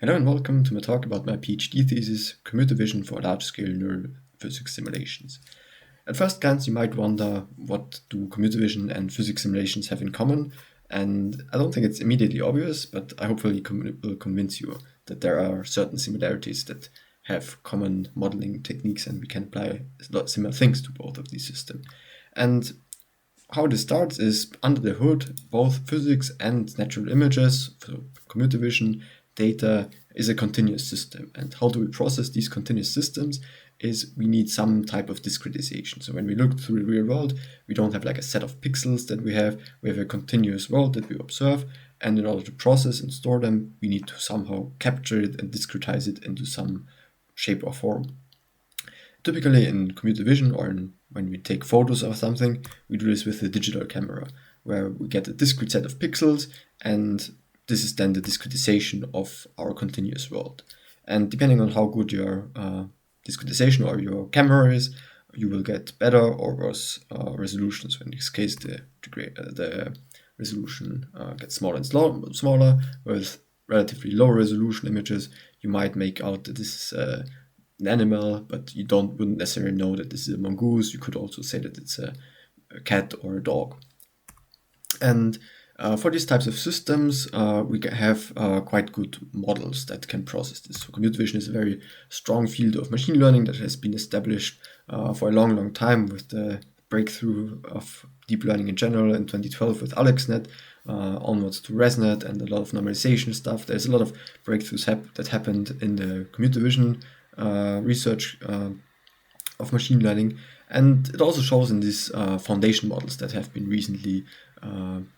Hello and welcome to my talk about my PhD thesis, Computer Vision for Large-Scale Neural Physics Simulations. At first glance, you might wonder, what do computer vision and physics simulations have in common? And I don't think it's immediately obvious, but I hopefully will convince you that there are certain similarities that have common modeling techniques, and we can apply similar things to both of these systems. And how this starts is, under the hood, both physics and natural images, so computer vision, data is a continuous system. And how do we process these continuous systems is we need some type of discretization. So when we look through the real world, we don't have like a set of pixels that we have a continuous world that we observe. And in order to process and store them, we need to somehow capture it and discretize it into some shape or form. Typically in computer vision or when we take photos of something, we do this with a digital camera, where we get a discrete set of pixels, and this is then the discretization of our continuous world. And depending on how good your discretization or your camera is, you will get better or worse resolutions. In this case, the resolution gets smaller and smaller. With relatively low resolution images, you might make out that this is an animal, but you wouldn't necessarily know that this is a mongoose. You could also say that it's a cat or a dog. And for these types of systems, we have quite good models that can process this. So computer vision is a very strong field of machine learning that has been established for a long time, with the breakthrough of deep learning in general in 2012 with AlexNet, onwards to ResNet and a lot of normalization stuff. There's a lot of breakthroughs that happened in the computer vision research of machine learning. And it also shows in these foundation models that have been recently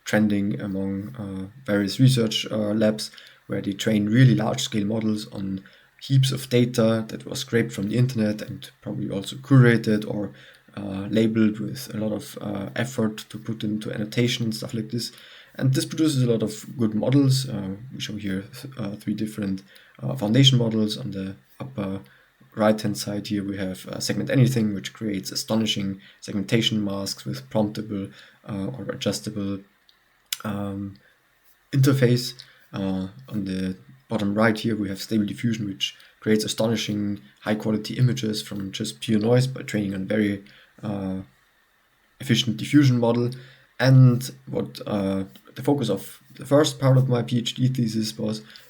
trending among various research labs, where they train really large-scale models on heaps of data that was scraped from the internet and probably also curated or labeled with a lot of effort to put into annotation and stuff like this. And this produces a lot of good models. We show here three different foundation models. On the upper right-hand side here, we have Segment Anything, which creates astonishing segmentation masks with promptable or adjustable interface. On the bottom right here, we have Stable Diffusion, which creates astonishing high-quality images from just pure noise by training on a very efficient diffusion model. And what the focus of the first part of my PhD thesis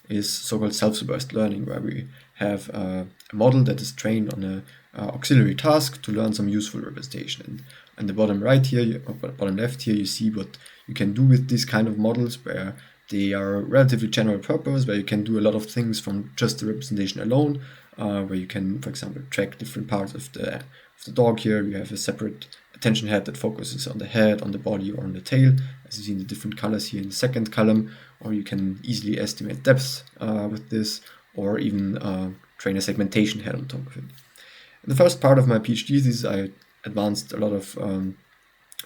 is so-called self-supervised learning, where we have a model that is trained on an auxiliary task to learn some useful representation. And on the bottom right here, or bottom left here, you see what you can do with these kind of models, where they are relatively general purpose, where you can do a lot of things from just the representation alone, where you can, for example, track different parts of the dog here. You have a separate attention head that focuses on the head, on the body, or on the tail, as you see in the different colors here in the second column. Or you can easily estimate depth with this, or even train a segmentation head on top of it. In the first part of my PhD thesis, I advanced a lot of,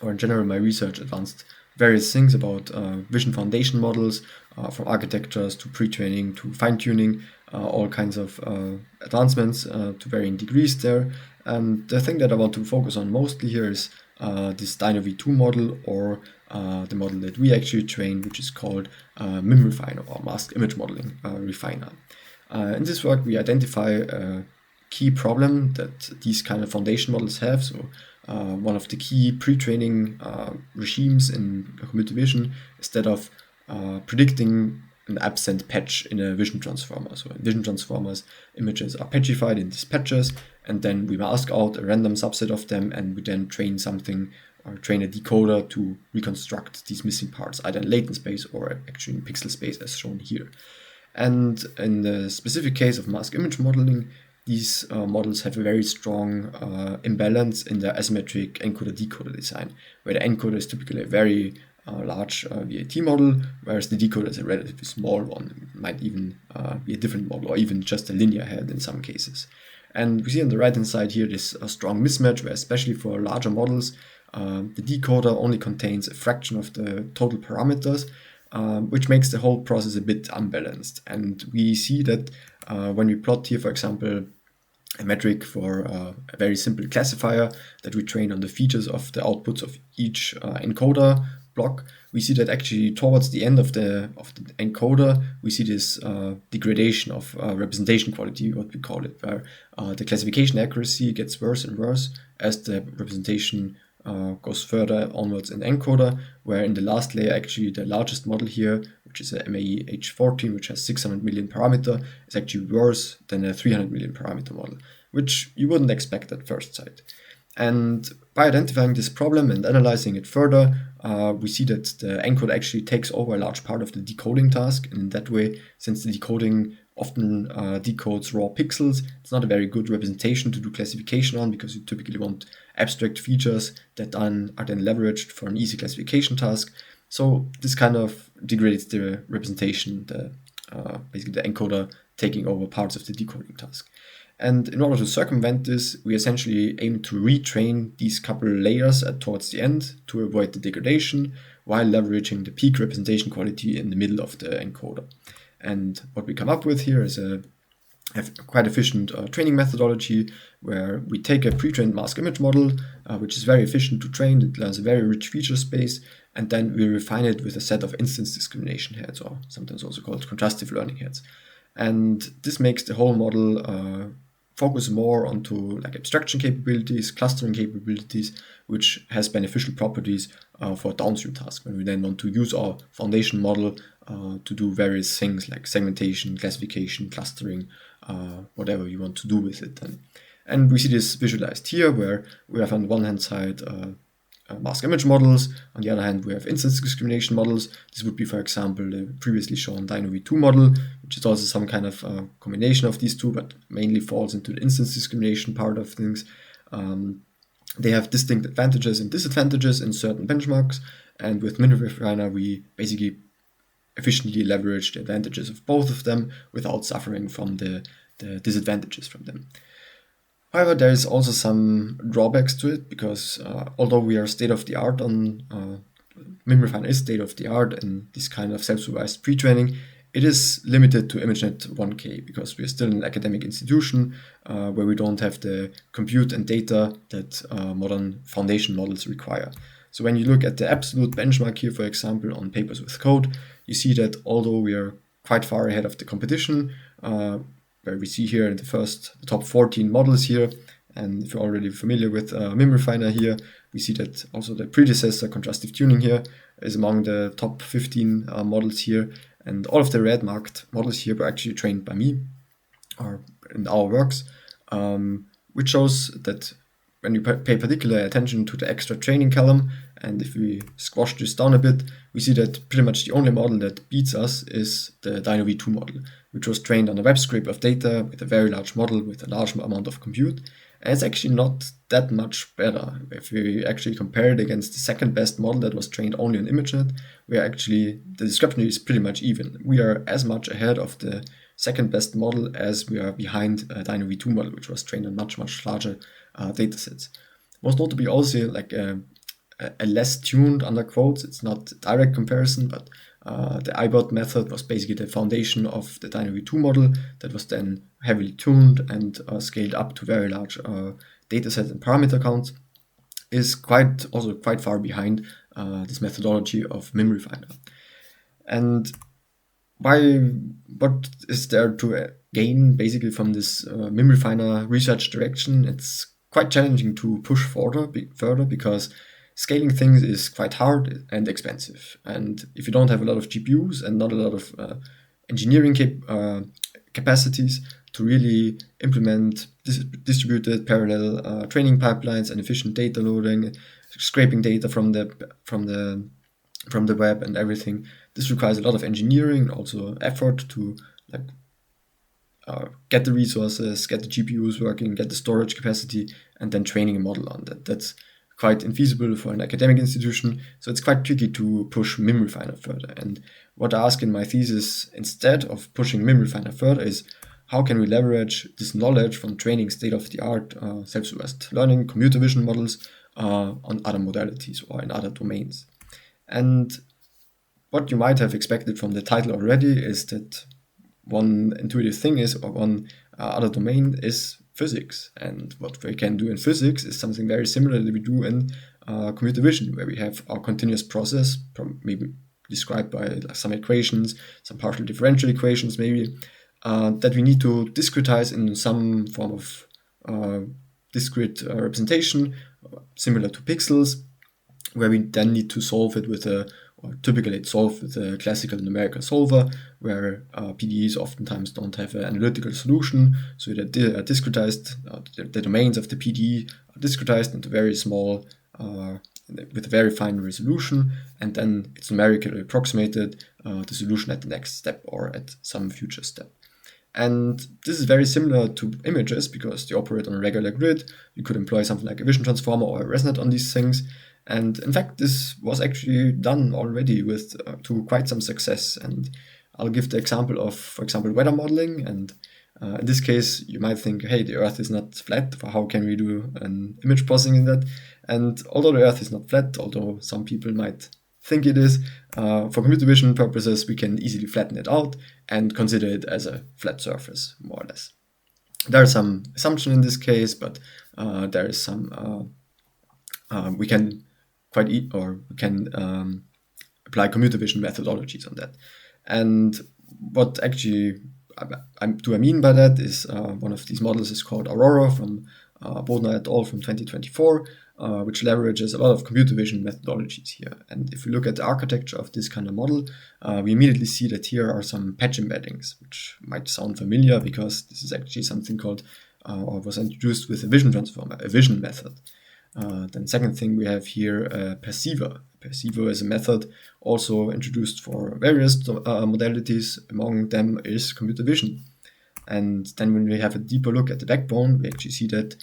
or in general my research advanced various things about vision foundation models, from architectures to pre-training to fine-tuning, all kinds of advancements to varying degrees there. And the thing that I want to focus on mostly here is this DynoV2 model, or the model that we actually trained, which is called MIM-refiner, or mask image modeling refiner. In this work, we identify a key problem that these kind of foundation models have. So one of the key pre-training regimes in computer vision is that of predicting an absent patch in a vision transformer. So in vision transformers, images are patchified in these patches, and then we mask out a random subset of them, and we then train something or train a decoder to reconstruct these missing parts, either in latent space or actually in pixel space, as shown here. And in the specific case of mask image modeling, these models have a very strong imbalance in their asymmetric encoder-decoder design, where the encoder is typically a very large VAT model, whereas the decoder is a relatively small one. It might even be a different model, or even just a linear head in some cases. And we see on the right-hand side here this strong mismatch, where especially for larger models, the decoder only contains a fraction of the total parameters, which makes the whole process a bit unbalanced. And we see that when we plot here, for example, a metric for a very simple classifier that we train on the features of the outputs of each encoder block, we see that actually towards the end of the encoder, we see this degradation of representation quality, what we call it, where the classification accuracy gets worse and worse as the representation goes further onwards in the encoder, where in the last layer, actually the largest model here, which is a MAE-H14, which has 600 million parameter, is actually worse than a 300 million parameter model, which you wouldn't expect at first sight. And by identifying this problem and analyzing it further, we see that the encoder actually takes over a large part of the decoding task. And in that way, since the decoding often decodes raw pixels, it's not a very good representation to do classification on, because you typically want abstract features that are then leveraged for an easy classification task. So this kind of degrades the representation, basically the encoder taking over parts of the decoding task. And in order to circumvent this, we essentially aim to retrain these couple layers towards the end to avoid the degradation, while leveraging the peak representation quality in the middle of the encoder. And what we come up with here is a quite efficient training methodology, where we take a pre-trained mask image model, which is very efficient to train. It has a very rich feature space, and then we refine it with a set of instance discrimination heads, or sometimes also called contrastive learning heads. And this makes the whole model focus more onto like abstraction capabilities, clustering capabilities, which has beneficial properties for downstream tasks when we then want to use our foundation model to do various things like segmentation, classification, clustering, whatever you want to do with it then. And we see this visualized here, where we have on one hand side mask image models. On the other hand, we have instance discrimination models. This would be, for example, the previously shown DynoV2 model, which is also some kind of combination of these two, but mainly falls into the instance discrimination part of things. They have distinct advantages and disadvantages in certain benchmarks, and with MIM-refiner, we basically efficiently leverage the advantages of both of them without suffering from the disadvantages from them. However, there is also some drawbacks to it, because although we are state-of-the-art on MIM-refiner is state-of-the-art in this kind of self-supervised pre-training, it is limited to ImageNet 1K, because we are still an academic institution where we don't have the compute and data that modern foundation models require. So when you look at the absolute benchmark here, for example, on papers with code, you see that although we are quite far ahead of the competition, where we see here the top 14 models here, and if you're already familiar with MIM-refiner here, we see that also the predecessor contrastive tuning here is among the top 15 models here, and all of the red marked models here were actually trained by me, or in our works, which shows that when you pay particular attention to the extra training column, and if we squash this down a bit, we see that pretty much the only model that beats us is the DynoV2 model, which was trained on a web scrape of data with a very large model with a large amount of compute. And it's actually not that much better. If we actually compare it against the second best model that was trained only on ImageNet, the discrepancy is pretty much even. We are as much ahead of the second best model as we are behind a DynoV2 model, which was trained on much, much larger datasets. Most notably also like a less tuned, under quotes, it's not direct comparison, but the IBOT method was basically the foundation of the DynoV2 model that was then heavily tuned and scaled up to very large datasets and parameter counts, is quite far behind this methodology of MIM-refiner. And what is there to gain basically from this MIM-refiner research direction? It's quite challenging to push further because scaling things is quite hard and expensive. And if you don't have a lot of GPUs and not a lot of engineering capacities to really implement distributed parallel training pipelines and efficient data loading, scraping data from the web and everything, this requires a lot of engineering and also effort to get the resources, get the GPUs working, get the storage capacity, and then training a model on that. That's quite infeasible for an academic institution, so it's quite tricky to push MIM-refiner further. And what I ask in my thesis, instead of pushing MIM-refiner further, is how can we leverage this knowledge from training state-of-the-art self-supervised learning, computer vision models on other modalities or in other domains. And what you might have expected from the title already is that one intuitive thing is, or one other domain is physics. And what we can do in physics is something very similar that we do in computer vision, where we have our continuous process, maybe described by like some equations, some partial differential equations maybe, that we need to discretize in some form of discrete representation, similar to pixels, where we then need to solve it with or typically it's solved with a classical numerical solver, where PDEs oftentimes don't have an analytical solution, so they're discretized, the domains of the PDE are discretized into very small, with a very fine resolution, and then it's numerically approximated, the solution at the next step or at some future step. And this is very similar to images because they operate on a regular grid. You could employ something like a vision transformer or a ResNet on these things. And in fact, this was actually done already with to quite some success. And I'll give the example of, for example, weather modeling. And in this case, you might think, hey, the Earth is not flat. How can we do an image processing in that? And although the Earth is not flat, although some people might think it is, for computer vision purposes, we can easily flatten it out and consider it as a flat surface, more or less. There are some assumptions in this case, but there is some, we can apply computer vision methodologies on that. And what actually do I mean by that is one of these models is called Aurora from Bodner et al. From 2024, which leverages a lot of computer vision methodologies here. And if we look at the architecture of this kind of model, we immediately see that here are some patch embeddings, which might sound familiar because this is actually something called, or was introduced with a vision transformer, a vision method. Then second thing, we have here a perceiver. A perceiver is a method also introduced for various modalities. Among them is computer vision. And then when we have a deeper look at the backbone, we actually see that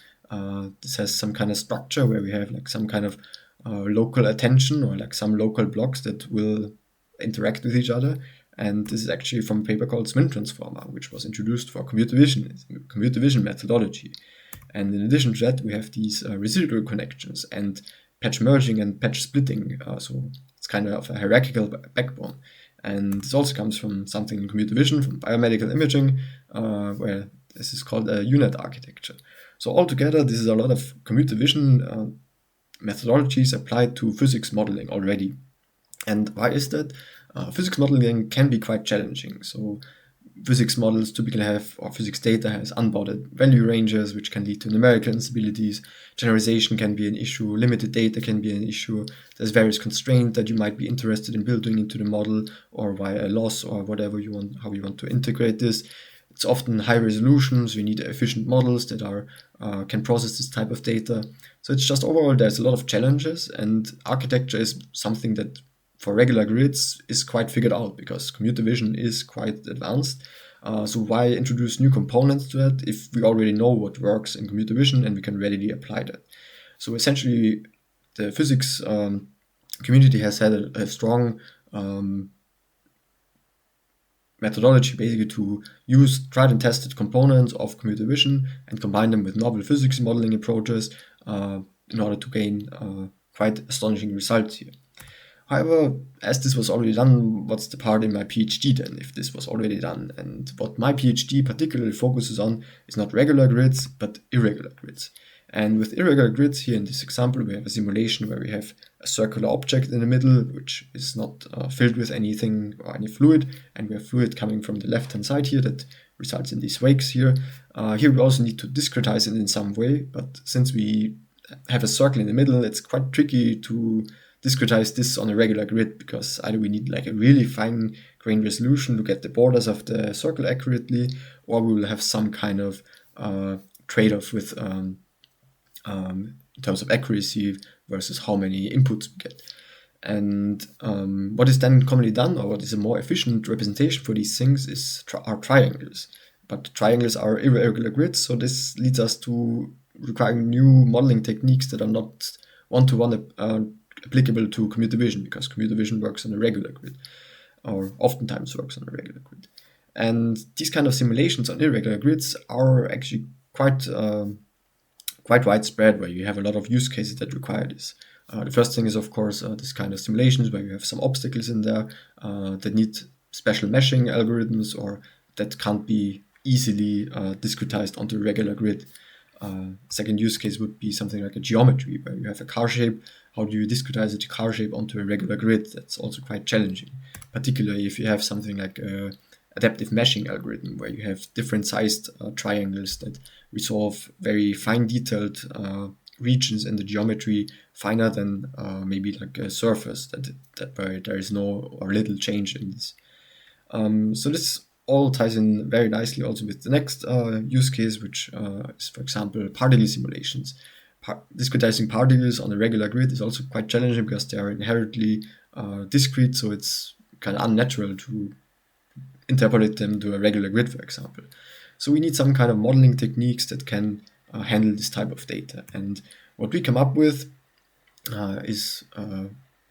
this has some kind of structure where we have like some kind of local attention or like some local blocks that will interact with each other. And this is actually from a paper called MIM transformer, which was introduced for computer vision methodology. And in addition to that, we have these residual connections and patch merging and patch splitting. So it's kind of a hierarchical backbone. And this also comes from something in computer vision, from biomedical imaging, where this is called a UNet architecture. So altogether, this is a lot of computer vision methodologies applied to physics modeling already. And why is that? Physics modeling can be quite challenging. So physics models typically have, or physics data has unbounded value ranges, which can lead to numerical instabilities. Generalization can be an issue. Limited data can be an issue. There's various constraints that you might be interested in building into the model, or via a loss, or whatever you want, how you want to integrate this. It's often high resolutions. You need efficient models that can process this type of data. So it's just overall, there's a lot of challenges, and architecture is something that for regular grids is quite figured out because computer vision is quite advanced. So why introduce new components to that if we already know what works in computer vision and we can readily apply that? So essentially, the physics community has had a strong methodology basically to use tried and tested components of computer vision and combine them with novel physics modeling approaches in order to gain quite astonishing results here. However, as this was already done, what's the part in my PhD then, if this was already done? And what my PhD particularly focuses on is not regular grids, but irregular grids. And with irregular grids here in this example, we have a simulation where we have a circular object in the middle, which is not filled with anything or any fluid, and we have fluid coming from the left-hand side here that results in these wakes here. Here we also need to discretize it in some way, but since we have a circle in the middle, it's quite tricky to discretize this on a regular grid because either we need like a really fine grained resolution to get the borders of the circle accurately, or we will have some kind of trade-off with in terms of accuracy versus how many inputs we get. And what is then commonly done, or what is a more efficient representation for these things, are triangles. But triangles are irregular grids, so this leads us to requiring new modeling techniques that are not one-to-one applicable to computer vision, because computer vision works on a regular grid, or oftentimes works on a regular grid. And these kind of simulations on irregular grids are actually quite widespread, where you have a lot of use cases that require this. The first thing is, of course, this kind of simulations where you have some obstacles in there that need special meshing algorithms, or that can't be easily discretized onto a regular grid. Second use case would be something like a geometry, where you have a car shape. How do you discretize a car shape onto a regular grid? That's also quite challenging, particularly if you have something like a adaptive meshing algorithm, where you have different sized triangles that resolve very fine detailed regions in the geometry, finer than maybe like a surface that where there is no or little change in this. So this all ties in very nicely also with the next use case, which is, for example, particle simulations. Discretizing particles on a regular grid is also quite challenging because they are inherently discrete, so it's kind of unnatural to interpolate them to a regular grid, for example. So we need some kind of modeling techniques that can handle this type of data. And what we come up with is a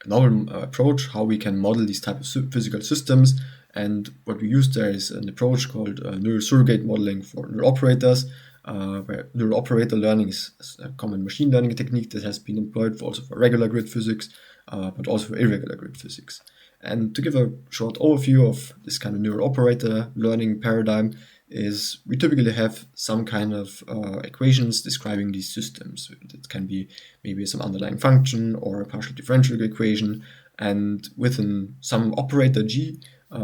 novel approach how we can model these type of physical systems. And what we use there is an approach called neural surrogate modeling for neural operators, where neural operator learning is a common machine learning technique that has been employed also for regular grid physics, but also for irregular grid physics. And to give a short overview of this kind of neural operator learning paradigm is we typically have some kind of equations describing these systems. It can be maybe some underlying function or a partial differential equation, and within some operator G,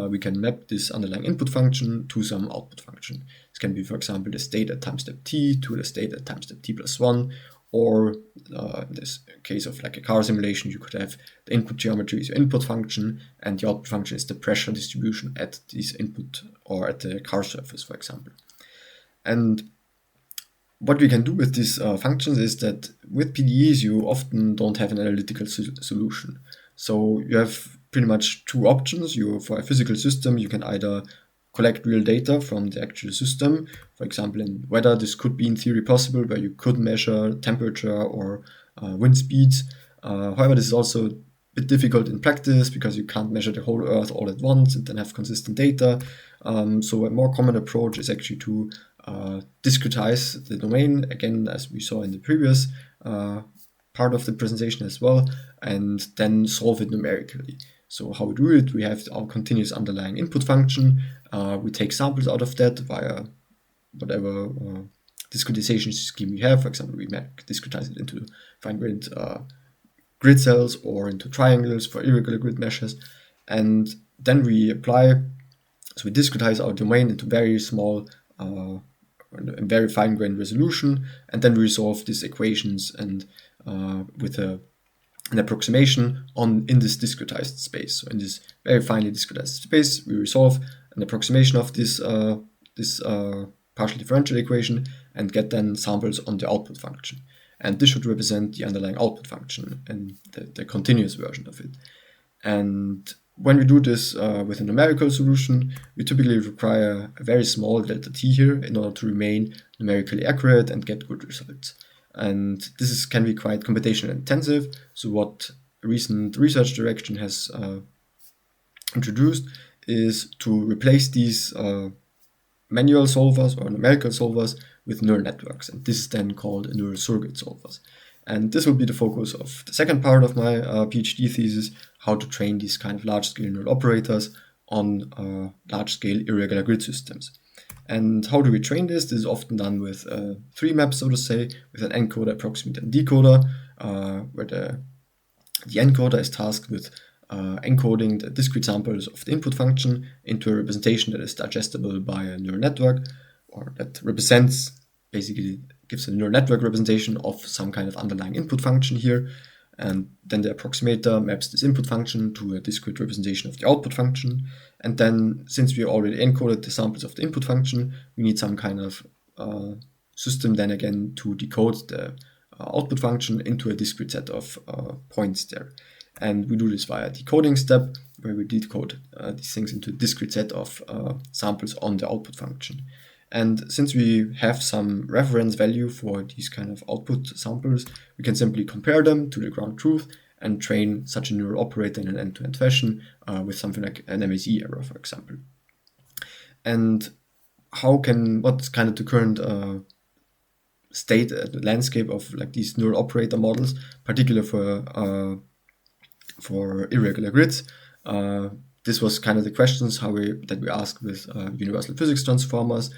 we can map this underlying input function to some output function. This can be, for example, the state at time step t to the state at time step t+1, or in this case of like a car simulation, you could have the input geometry is your input function, and the output function is the pressure distribution at this input or at the car surface, for example. And what we can do with these functions is that with PDEs, you often don't have an analytical solution. So you have pretty much two options. For a physical system, you can either collect real data from the actual system. For example, in weather, this could be in theory possible, where you could measure temperature or wind speeds. However, this is also a bit difficult in practice because you can't measure the whole Earth all at once and then have consistent data. So a more common approach is actually to discretize the domain, again, as we saw in the previous part of the presentation as well, and then solve it numerically. So how we do it, we have our continuous underlying input function. We take samples out of that via whatever discretization scheme we have. For example, we discretize it into fine-grained grid cells or into triangles for irregular grid meshes. And then we we discretize our domain into very small, very fine-grained resolution, and then we resolve these equations and with an approximation in this discretized space. So in this very finely discretized space, we resolve an approximation of this partial differential equation and get then samples on the output function. And this should represent the underlying output function and the continuous version of it. And when we do this with a numerical solution, we typically require a very small delta t here in order to remain numerically accurate and get good results. And this can be quite computational intensive. So what a recent research direction has introduced is to replace these manual solvers or numerical solvers with neural networks. And this is then called neural surrogate solvers. And this will be the focus of the second part of my PhD thesis, how to train these kind of large-scale neural operators on large-scale irregular grid systems. And how do we train this? This is often done with 3 maps, so to say, with an encoder, approximate, and decoder, where the encoder is tasked with encoding the discrete samples of the input function into a representation that is digestible by a neural network, or that basically gives a neural network representation of some kind of underlying input function here. And then the approximator maps this input function to a discrete representation of the output function. And then, since we already encoded the samples of the input function, we need some kind of system then again to decode the output function into a discrete set of points there. And we do this via a decoding step, where we decode these things into a discrete set of samples on the output function. And since we have some reference value for these kind of output samples, we can simply compare them to the ground truth and train such a neural operator in an end-to-end fashion with something like an MSE error, for example. And what's kind of the current state, the landscape of like these neural operator models, particularly for irregular grids? This was kind of the questions that we asked with universal physics transformers.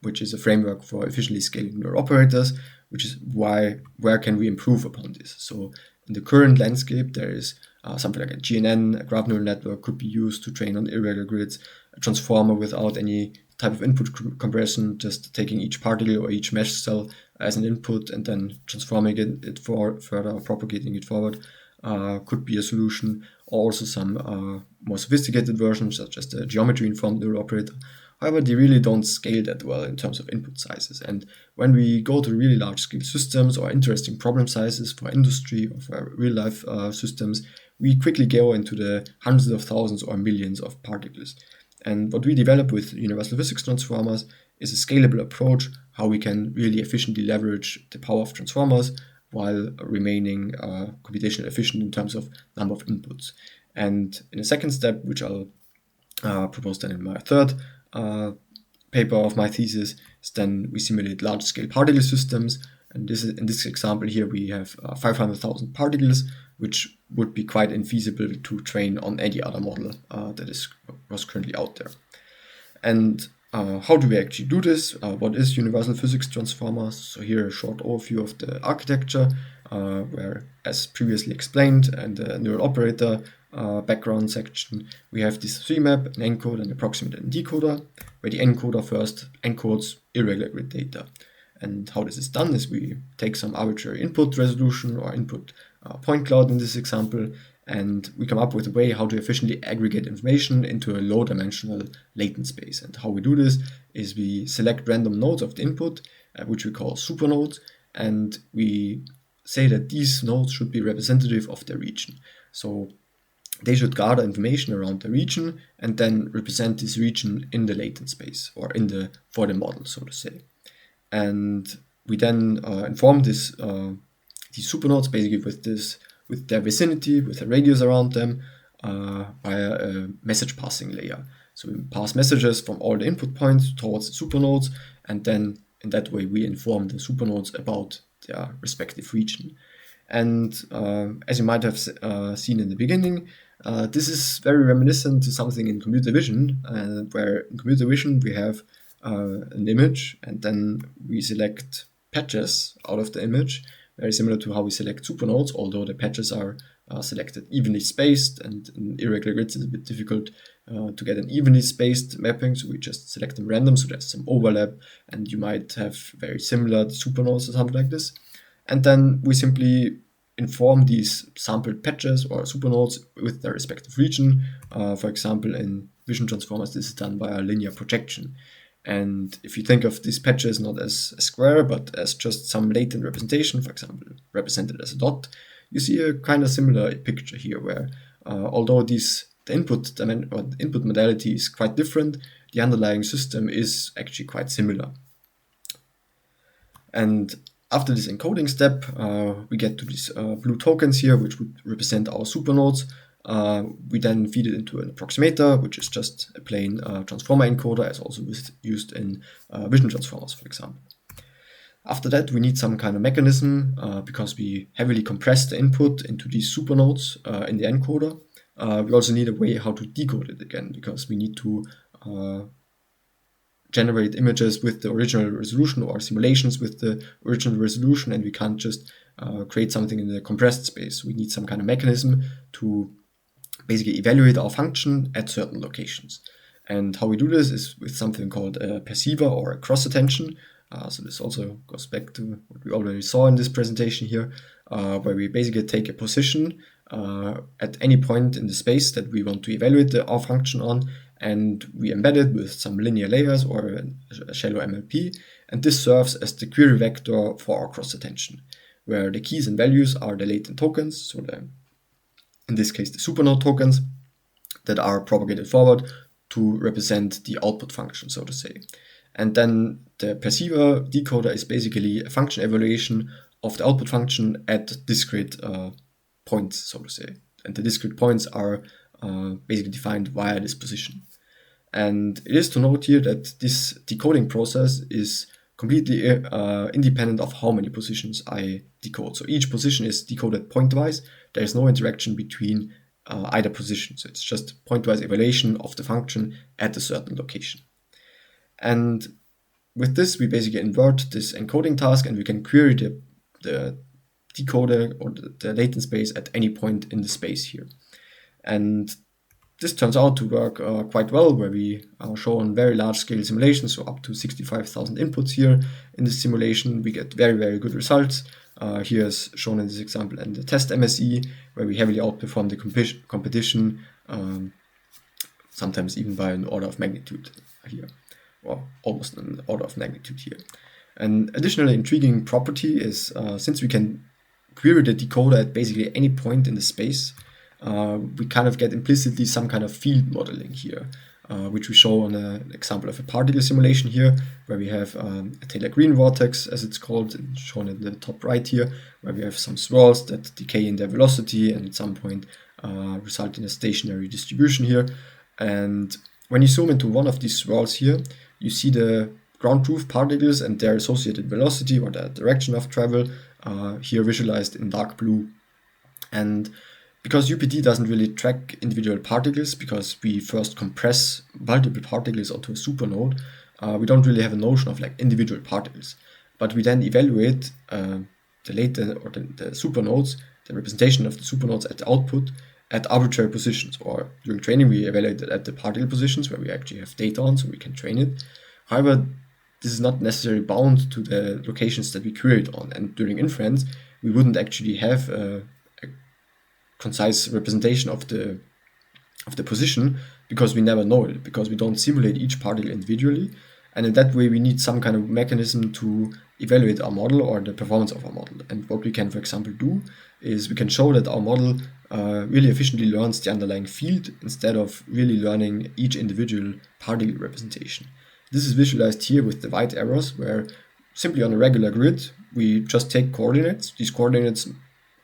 which is a framework for efficiently scaling neural operators, which is where can we improve upon this. So in the current landscape, there is something like a GNN, a graph neural network, could be used to train on irregular grids, a transformer without any type of input compression, just taking each particle or each mesh cell as an input and then transforming it further or propagating it forward. Could be a solution. Also some more sophisticated versions, such as the geometry-informed neural operator. However, they really don't scale that well in terms of input sizes. And when we go to really large-scale systems or interesting problem sizes for industry or for real-life systems, we quickly go into the hundreds of thousands or millions of particles. And what we develop with universal physics transformers is a scalable approach, how we can really efficiently leverage the power of transformers while remaining computationally efficient in terms of number of inputs. And in a second step, which I'll propose then in my third paper of my thesis, is then we simulate large-scale particle systems. And in this example here, we have 500,000 particles, which would be quite infeasible to train on any other model that was currently out there. And how do we actually do this? What is universal physics transformers? So here a short overview of the architecture, where, as previously explained, and the neural operator background section, we have this 3-map, an encoder, an approximate, and decoder, where the encoder first encodes irregular grid data. And how this is done is we take some arbitrary input resolution or input point cloud in this example, and we come up with a way how to efficiently aggregate information into a low-dimensional latent space. And how we do this is we select random nodes of the input, which we call supernodes, and we say that these nodes should be representative of their region. So they should gather information around the region and then represent this region in the latent space or for the model, so to say. And we then inform these supernodes basically with their vicinity, with a radius around them, via a message passing layer. So we pass messages from all the input points towards the supernodes, and then in that way we inform the supernodes about their respective region. And as you might have seen in the beginning, this is very reminiscent to something in computer vision, where in computer vision we have an image and then we select patches out of the image, very similar to how we select supernodes, although the patches are selected evenly spaced, and in irregular grids it's a bit difficult to get an evenly spaced mapping, so we just select them random, so there's some overlap, and you might have very similar supernodes or something like this. And then we simply inform these sampled patches or supernodes with their respective region. For example, in vision transformers, this is done by a linear projection. And if you think of these patches not as a square, but as just some latent representation, for example, represented as a dot, you see a kind of similar picture here, where although the input modality is quite different, the underlying system is actually quite similar. And after this encoding step, we get to these blue tokens here, which would represent our supernodes. We then feed it into an approximator, which is just a plain transformer encoder, as also used in vision transformers, for example. After that, we need some kind of mechanism, because we heavily compress the input into these supernodes in the encoder. We also need a way how to decode it again, because we need to generate images with the original resolution or simulations with the original resolution, and we can't just create something in the compressed space. We need some kind of mechanism to basically evaluate our function at certain locations. And how we do this is with something called a perceiver or a cross-attention. So this also goes back to what we already saw in this presentation here, where we basically take a position at any point in the space that we want to evaluate our function on, and we embed it with some linear layers or a shallow MLP, and this serves as the query vector for our cross-attention, where the keys and values are the latent tokens, so in this case the supernode tokens, that are propagated forward to represent the output function, so to say. And then the perceiver decoder is basically a function evaluation of the output function at discrete points, so to say. And the discrete points are basically defined via this position. And it is to note here that this decoding process is completely independent of how many positions I decode. So each position is decoded pointwise. There is no interaction between either position. So it's just pointwise evaluation of the function at a certain location. And with this, we basically invert this encoding task, and we can query the decoder or the latent space at any point in the space here. And this turns out to work quite well, where we show on very large scale simulations, so up to 65,000 inputs here in this simulation. We get very, very good results. Here is shown in this example in the test MSE, where we heavily outperform the competition, sometimes even by an order of magnitude here, or almost an order of magnitude here. An additionally intriguing property is since we can query the decoder at basically any point in the space, we kind of get implicitly some kind of field modeling here, which we show on an example of a particle simulation here, where we have a Taylor-Green vortex, as it's called, shown in the top right here, where we have some swirls that decay in their velocity and at some point result in a stationary distribution here. And when you zoom into one of these swirls here, you see the ground truth particles and their associated velocity or the direction of travel here visualized in dark blue. And because UPT doesn't really track individual particles, because we first compress multiple particles onto a supernode, we don't really have a notion of like individual particles. But we then evaluate the supernodes, the representation of the supernodes at the output, at arbitrary positions, or during training we evaluate it at the particle positions where we actually have data on, so we can train it. However, this is not necessarily bound to the locations that we queried on, and during inference we wouldn't actually have a concise representation of the position, because we never know it, because we don't simulate each particle individually, and in that way we need some kind of mechanism to evaluate our model or the performance of our model. And what we can, for example, do is we can show that our model really efficiently learns the underlying field instead of really learning each individual particle representation. This is visualized here with the white arrows, where simply on a regular grid we just take coordinates. These coordinates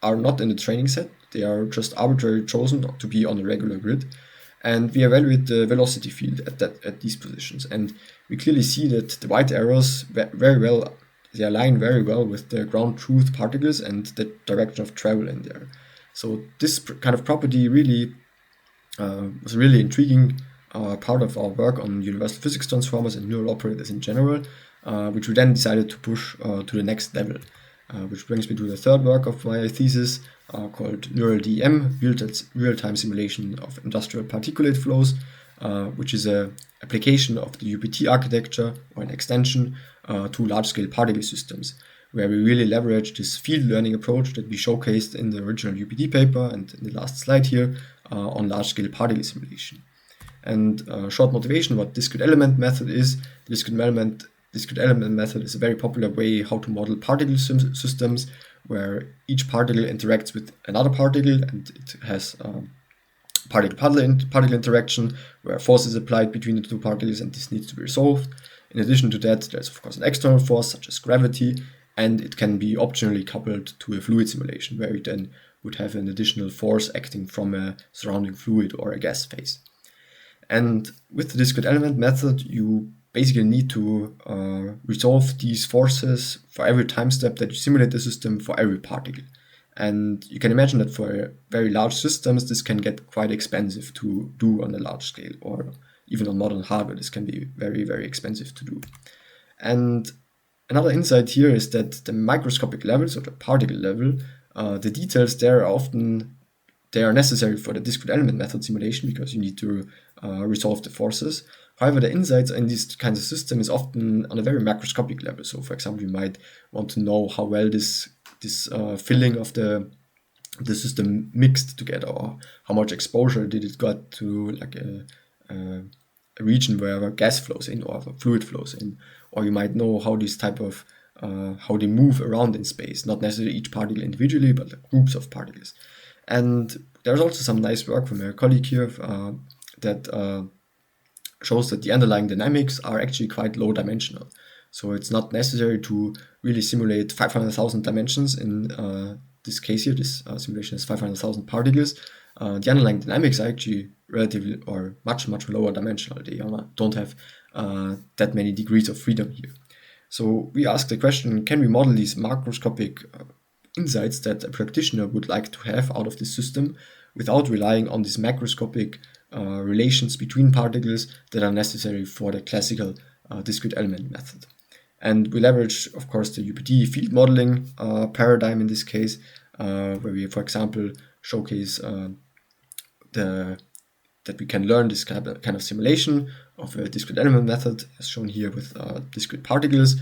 are not in the training set, they are just arbitrarily chosen to be on a regular grid, and we evaluate the velocity field at these positions. And we clearly see that the white arrows they align very well with the ground truth particles and the direction of travel in there. So this kind of property really was a really intriguing part of our work on universal physics transformers and neural operators in general, which we then decided to push to the next level. Which brings me to the third work of my thesis, called NeuralDEM, real-time simulation of industrial particulate flows, which is an application of the UPT architecture, or an extension, to large-scale particle systems, where we really leverage this field learning approach that we showcased in the original UPT paper and in the last slide here on large-scale particle simulation. And short motivation, what discrete element method is. The discrete element method is a very popular way how to model particle systems, where each particle interacts with another particle, and it has particle interaction where force is applied between the two particles, and this needs to be resolved. In addition to that, there's of course an external force such as gravity, and it can be optionally coupled to a fluid simulation, where we then would have an additional force acting from a surrounding fluid or a gas phase. And with the discrete element method, you basically need to resolve these forces for every time step that you simulate the system for every particle. And you can imagine that for very large systems, this can get quite expensive to do on a large scale, or even on modern hardware, this can be very, very expensive to do. And another insight here is that the microscopic levels, or the particle level, the details there they are necessary for the discrete element method simulation, because you need to resolve the forces. However, the insights in these kinds of systems is often on a very macroscopic level. So, for example, you might want to know how well this filling of the system mixed together, or how much exposure did it got to like a region where gas flows in or fluid flows in. Or you might know how this type of how they move around in space, not necessarily each particle individually, but like groups of particles. And there's also some nice work from a colleague here that shows that the underlying dynamics are actually quite low dimensional. So it's not necessary to really simulate 500,000 dimensions in this case here. This simulation has 500,000 particles. The underlying dynamics are actually relatively or much lower dimensional. They don't have that many degrees of freedom here. So we ask the question, can we model these macroscopic insights that a practitioner would like to have out of this system without relying on these macroscopic relations between particles that are necessary for the classical discrete element method? And we leverage, of course, the UPT field modeling paradigm in this case, where we, for example, showcase that we can learn this kind of simulation of a discrete element method, as shown here with discrete particles.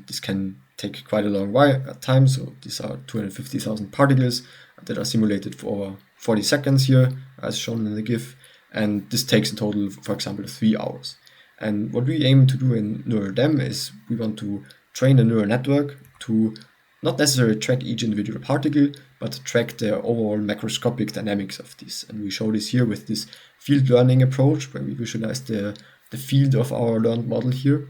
This can take quite a long time, so these are 250,000 particles that are simulated for 40 seconds here, as shown in the GIF, and this takes in total, for example, 3 hours. And what we aim to do in NeuralDEM is we want to train a neural network to not necessarily track each individual particle, but track the overall macroscopic dynamics of this. And we show this here with this field learning approach, where we visualize the field of our learned model here,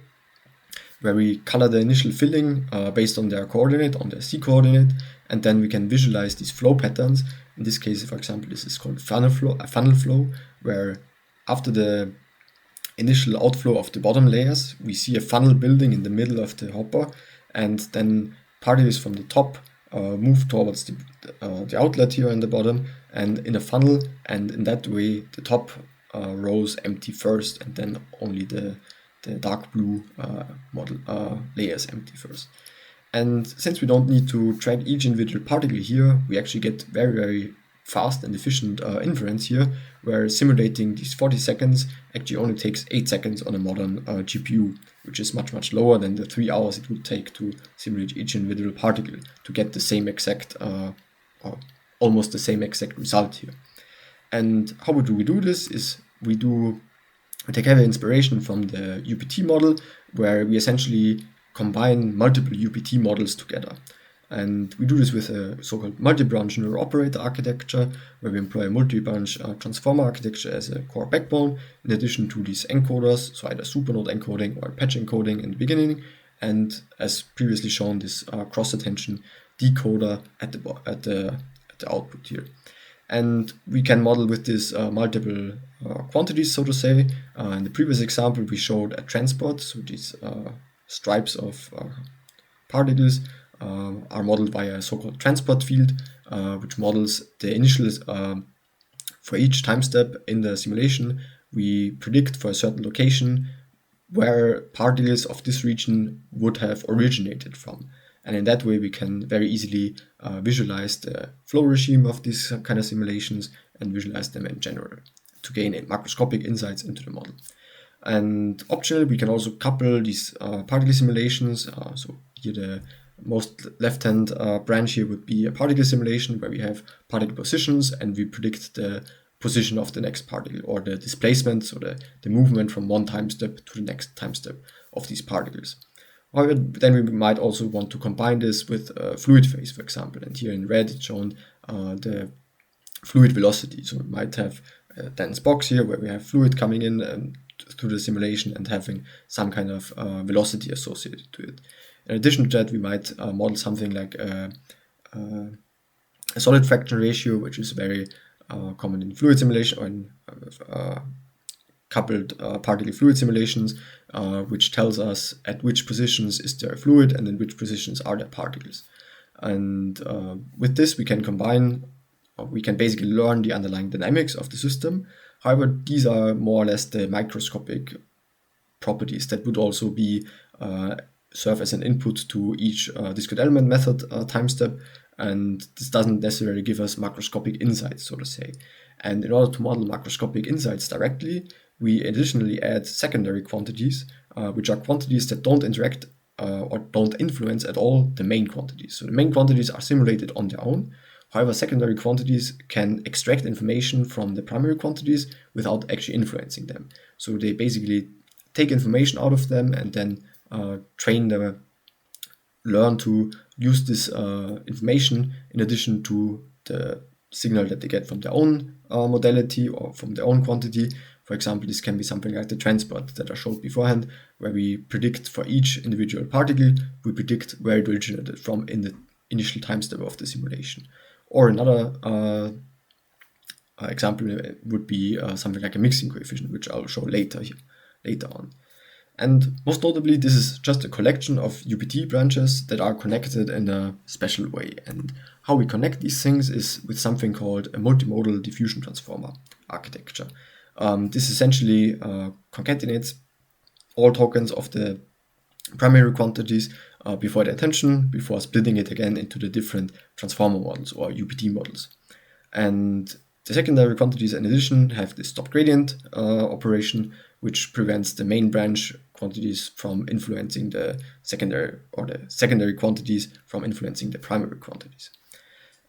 where we color the initial filling based on their coordinate, on their C coordinate, and then we can visualize these flow patterns. In this case, for example, this is called funnel flow, where after the initial outflow of the bottom layers, we see a funnel building in the middle of the hopper, and then particles from the top move towards the outlet here in the bottom and in a funnel, and in that way the top rows empty first, and then only the dark blue layers empty first. And since we don't need to track each individual particle here, we actually get very, very fast and efficient inference here, where simulating these 40 seconds actually only takes 8 seconds on a modern GPU, which is much, much lower than the 3 hours it would take to simulate each individual particle to get the same exact, or almost the same exact result here. And how do we do this is we take heavy inspiration from the UPT model, where we essentially combine multiple UPT models together. And we do this with a so-called multi-branch neural operator architecture, where we employ a multi-branch transformer architecture as a core backbone, in addition to these encoders, so either supernode encoding or patch encoding in the beginning, and as previously shown, this cross-attention decoder at the output here. And we can model with this multiple quantities, so to say. In the previous example, we showed a transport, so these stripes of particles are modeled by a so-called transport field, which models the initial, for each time step in the simulation, we predict for a certain location where particles of this region would have originated from. And in that way, we can very easily visualize the flow regime of these kind of simulations and visualize them in general to gain macroscopic insights into the model. And optionally, we can also couple these particle simulations. So here the most left-hand branch here would be a particle simulation where we have particle positions and we predict the position of the next particle, or the displacement, so the movement from one time step to the next time step of these particles. However, then we might also want to combine this with fluid phase, for example. And here in red, it's shown the fluid velocity. So we might have a dense box here where we have fluid coming in through the simulation and having some kind of velocity associated to it. In addition to that, we might model something like a solid fraction ratio, which is very common in fluid simulation or in coupled particle fluid simulations, which tells us at which positions is there a fluid and in which positions are there particles. And with this, we can combine, we can basically learn the underlying dynamics of the system. However, these are more or less the microscopic properties that would also be serve as an input to each discrete element method time step, and this doesn't necessarily give us macroscopic insights, so to say. And in order to model macroscopic insights directly, we additionally add secondary quantities, which are quantities that don't interact or don't influence at all the main quantities. So the main quantities are simulated on their own. However, secondary quantities can extract information from the primary quantities without actually influencing them. So they basically take information out of them and then learn to use this information in addition to the signal that they get from their own modality or from their own quantity. For example, this can be something like the transport that I showed beforehand, where we predict for each individual particle, we predict where it originated from in the initial time step of the simulation. Or another example would be something like a mixing coefficient, which I'll show later on. And most notably, this is just a collection of UPT branches that are connected in a special way. And how we connect these things is with something called a multimodal diffusion transformer architecture. This essentially concatenates all tokens of the primary quantities before their tension, before splitting it again into the different transformer models or UPT models. And the secondary quantities, in addition, have this stop gradient operation, which prevents the main branch quantities from influencing the secondary quantities from influencing the primary quantities.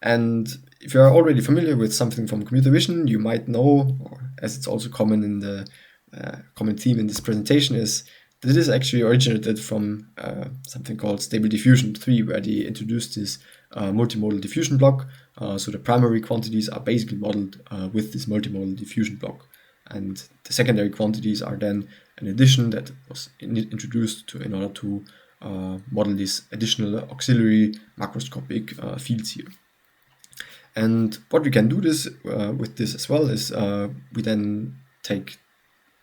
And if you are already familiar with something from computer vision, you might know, or as it's also common in the common theme in this presentation, is that it is actually originated from something called Stable Diffusion 3, where they introduced this multimodal diffusion block. So the primary quantities are basically modeled with this multimodal diffusion block. And the secondary quantities are then an addition that was introduced in order to model these additional auxiliary macroscopic fields here. And what we can do with this as well is we then take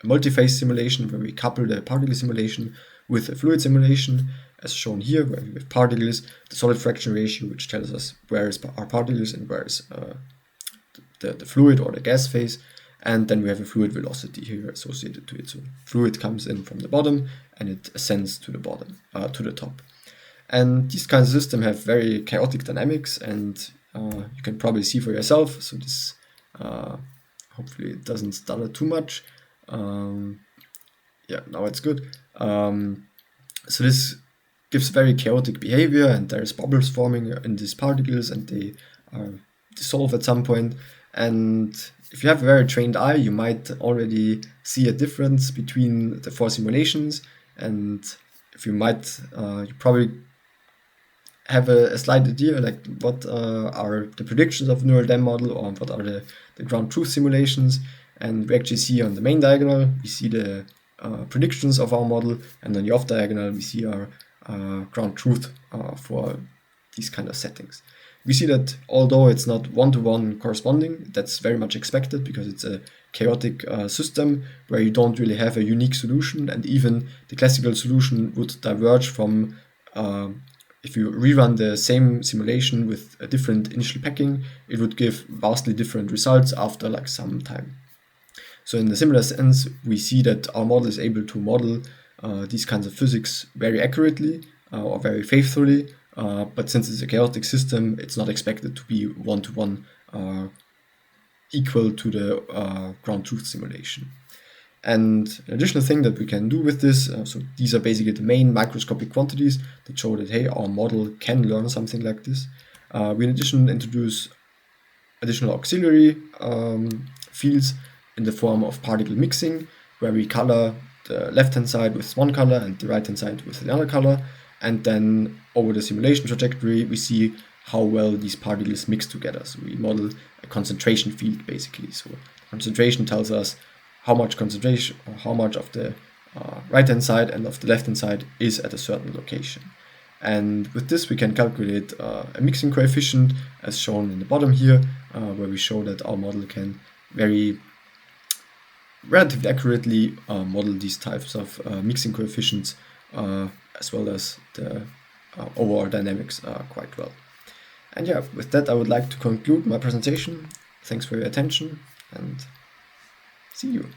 a multi-phase simulation where we couple the particle simulation with a fluid simulation, as shown here, where we have particles, the solid fraction ratio, which tells us where are particles and where is the fluid or the gas phase, and then we have a fluid velocity here associated to it. So fluid comes in from the bottom and it ascends to the bottom, to the top. And these kinds of systems have very chaotic dynamics, and you can probably see for yourself. So this hopefully it doesn't stutter too much. Yeah, now it's good. So this gives very chaotic behavior, and there's bubbles forming in these particles, and they dissolve at some point. And if you have a very trained eye, you might already see a difference between the 4 simulations, and if you might, you probably have a slight idea like what are the predictions of NeuralDEM model, or what are the ground truth simulations. And we actually see on the main diagonal, we see the predictions of our model, and on the off diagonal, we see our ground truth for these kind of settings. We see that although it's not one-to-one corresponding, that's very much expected because it's a chaotic system where you don't really have a unique solution, and even the classical solution would diverge from if you rerun the same simulation with a different initial packing, it would give vastly different results after like some time. So in a similar sense, we see that our model is able to model these kinds of physics very accurately or very faithfully, but since it's a chaotic system, it's not expected to be one-to-one equal to the ground truth simulation. And an additional thing that we can do with this, so these are basically the main microscopic quantities that show that, hey, our model can learn something like this. We in addition introduce additional auxiliary fields in the form of particle mixing, where we color the left-hand side with one color and the right-hand side with another color. And then over the simulation trajectory, we see how well these particles mix together. So we model a concentration field, basically. So concentration tells us how much concentration, or how much of the right-hand side and of the left-hand side is at a certain location. And with this, we can calculate a mixing coefficient, as shown in the bottom here, where we show that our model can relatively accurately model these types of mixing coefficients, as well as the overall dynamics quite well. And yeah, with that, I would like to conclude my presentation. Thanks for your attention, and see you.